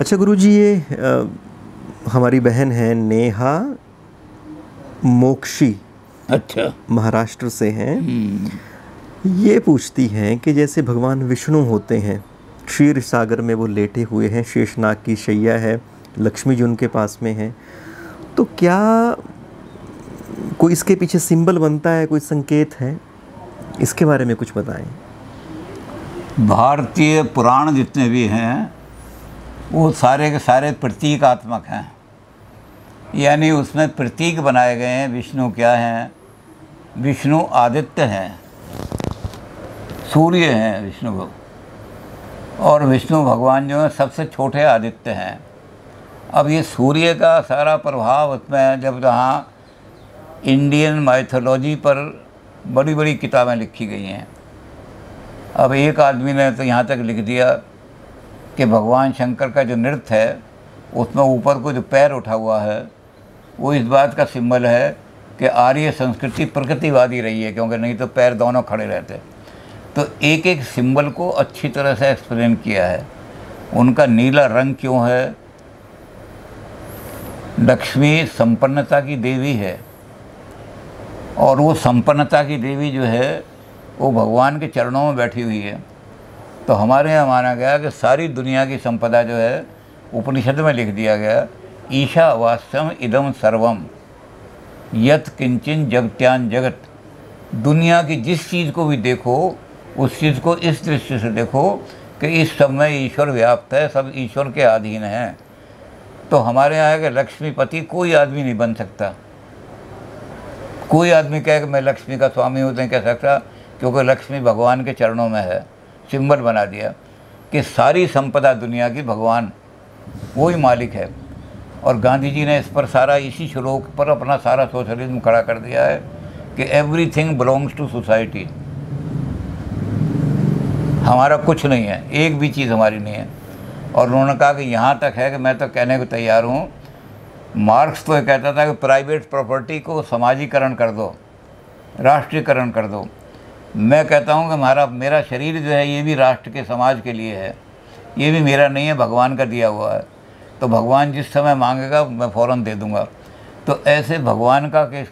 अच्छा गुरुजी, ये हमारी बहन है नेहा मोक्षी, अच्छा। महाराष्ट्र से हैं। ये पूछती हैं कि जैसे भगवान विष्णु होते हैं, क्षीर सागर में वो लेटे हुए हैं, शेषनाग की शैया है, लक्ष्मी जी उनके पास में है, तो क्या कोई इसके पीछे सिंबल बनता है, कोई संकेत है? इसके बारे में कुछ बताएं। भारतीय पुराण जितने भी हैं वो सारे के सारे प्रतीकात्मक हैं, यानी उसमें प्रतीक बनाए गए हैं। विष्णु क्या हैं? विष्णु आदित्य हैं, सूर्य हैं विष्णु को, और विष्णु भगवान जो हैं सबसे छोटे आदित्य हैं। अब ये सूर्य का सारा प्रभाव उसमें, जब जहाँ इंडियन माइथोलॉजी पर बड़ी बड़ी किताबें लिखी गई हैं। अब एक आदमी ने तो यहाँ तक लिख दिया कि भगवान शंकर का जो नृत्य है उसमें ऊपर को जो पैर उठा हुआ है वो इस बात का सिंबल है कि आर्य संस्कृति प्रकृतिवादी रही है, क्योंकि नहीं तो पैर दोनों खड़े रहते। तो एक एक सिंबल को अच्छी तरह से एक्सप्लेन किया है। उनका नीला रंग क्यों है? लक्ष्मी संपन्नता की देवी है, और वो संपन्नता की देवी जो है वो भगवान के चरणों में बैठी हुई है। तो हमारे यहाँ माना गया कि सारी दुनिया की संपदा जो है, उपनिषद में लिख दिया गया, ईशावास्यम इदम सर्वम यत किंचन जगत्यान जगत। दुनिया की जिस चीज़ को भी देखो उस चीज़ को इस दृष्टि से देखो कि इस सब में ईश्वर व्याप्त है, सब ईश्वर के अधीन हैं। तो हमारे यहाँ है कि लक्ष्मीपति कोई आदमी नहीं बन सकता। कोई आदमी कहे कि मैं लक्ष्मी का स्वामी हूँ नहीं कह सकता, क्योंकि लक्ष्मी भगवान के चरणों में है। सिंबल बना दिया कि सारी संपदा दुनिया की भगवान वही मालिक है। और गांधी जी ने इस पर सारा, इसी श्लोक पर अपना सारा सोशलिज्म खड़ा कर दिया है कि एवरीथिंग बिलोंग्स टू सोसाइटी। हमारा कुछ नहीं है, एक भी चीज़ हमारी नहीं है। और उन्होंने कहा कि यहाँ तक है कि मैं तो कहने को तैयार हूँ, मार्क्स तो ये कहता था कि प्राइवेट प्रॉपर्टी को समाजीकरण कर दो, राष्ट्रीयकरण कर दो। मैं कहता हूँ कि मेरा शरीर जो है ये भी राष्ट्र के, समाज के लिए है, ये भी मेरा नहीं है, भगवान का दिया हुआ है। तो भगवान जिस समय मांगेगा मैं फ़ौरन दे दूँगा। तो ऐसे भगवान का कि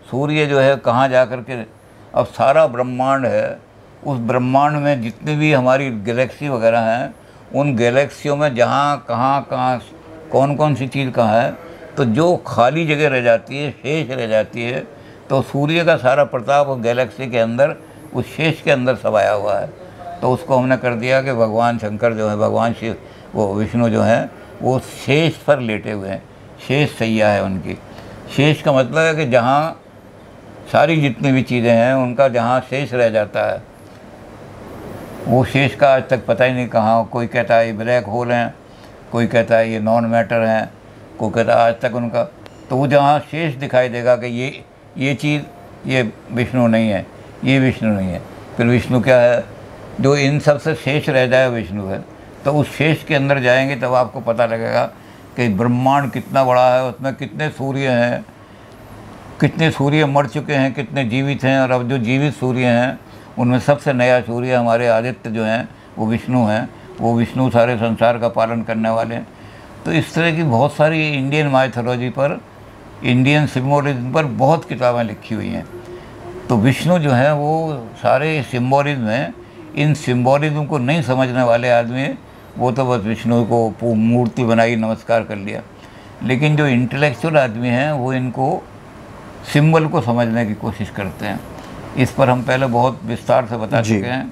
सूर्य जो है कहाँ जा कर के, अब सारा ब्रह्मांड है, उस ब्रह्मांड में जितनी भी हमारी गैलेक्सी वगैरह हैं, उन गैलेक्सियों में जहाँ कहाँ कौन कौन सी चीज़ कहाँ है, तो जो खाली जगह रह जाती है, शेष रह जाती है, तो सूर्य का सारा प्रताप उस गैलेक्सी के अंदर, उस शेष के अंदर समाया हुआ है। तो उसको हमने कर दिया कि भगवान शंकर जो है, भगवान शिव, वो विष्णु जो हैं, वो शेष पर लेटे हुए हैं। शेष सैया है उनकी। शेष का मतलब है कि जहाँ सारी जितनी भी चीज़ें हैं उनका जहाँ शेष रह जाता है, वो शेष का आज तक पता ही नहीं कहाँ। कोई कहता है ये ब्लैक होल हैं, कोई कहता है ये नॉन मैटर हैं, कोई कहता है आज तक उनका। तो वो जहाँ शेष दिखाई देगा कि ये चीज़, ये विष्णु नहीं है, ये विष्णु नहीं है, फिर विष्णु क्या है? जो इन सब से शेष रह जाए विष्णु है। तो उस शेष के अंदर जाएंगे तब आपको पता लगेगा कि ब्रह्मांड कितना बड़ा है, उसमें कितने सूर्य हैं, कितने सूर्य मर चुके हैं, कितने जीवित हैं, और अब जो जीवित सूर्य हैं उनमें सबसे नया सूर्य हमारे आदित्य जो हैं वो विष्णु हैं। वो विष्णु सारे संसार का पालन करने वाले हैं। तो इस तरह की बहुत सारी इंडियन माइथोलॉजी पर, इंडियन सिम्बोलिज्म पर बहुत किताबें लिखी हुई हैं। तो विष्णु जो है वो सारे सिम्बोलिज्म हैं। इन सिम्बोलिज्म को नहीं समझने वाले आदमी, वो तो बस विष्णु को मूर्ति बनाई, नमस्कार कर लिया। लेकिन जो इंटेलेक्चुअल आदमी हैं वो इनको सिंबल को समझने की कोशिश करते हैं। इस पर हम पहले बहुत विस्तार से बता चुके हैं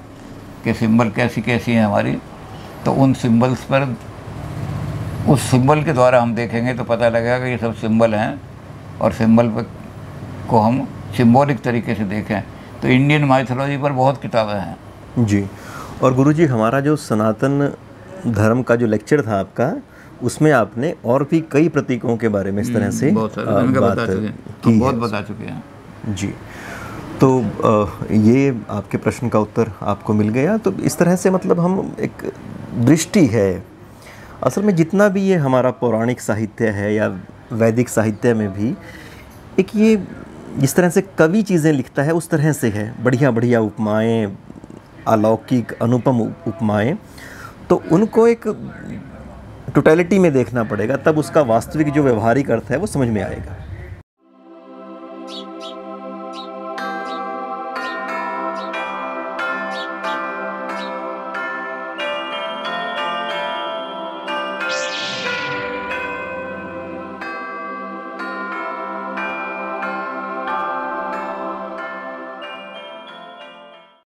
कि सिंबल कैसी कैसी हैं हमारी। तो उन सिंबल्स पर, उस सिंबल के द्वारा हम देखेंगे तो पता लगेगा कि ये सब सिंबल हैं, और सिंबल पर को हम सिंबॉलिक तरीके से देखें। तो इंडियन माइथोलॉजी पर बहुत किताबें हैं जी। और गुरुजी, हमारा जो सनातन धर्म का जो लेक्चर था आपका, उसमें आपने और भी कई प्रतीकों के बारे में इस तरह से बहुत बता चुके हैं जी। तो ये आपके प्रश्न का उत्तर आपको मिल गया। तो इस तरह से मतलब हम, एक दृष्टि है असल में, जितना भी ये हमारा पौराणिक साहित्य है या वैदिक साहित्य में भी, एक ये जिस तरह से कवि चीज़ें लिखता है उस तरह से है। बढ़िया बढ़िया उपमाएं, अलौकिक अनुपम उपमाएं, तो उनको एक टोटलिटी में देखना पड़ेगा, तब उसका वास्तविक जो व्यवहारिक अर्थ है वो समझ में आएगा।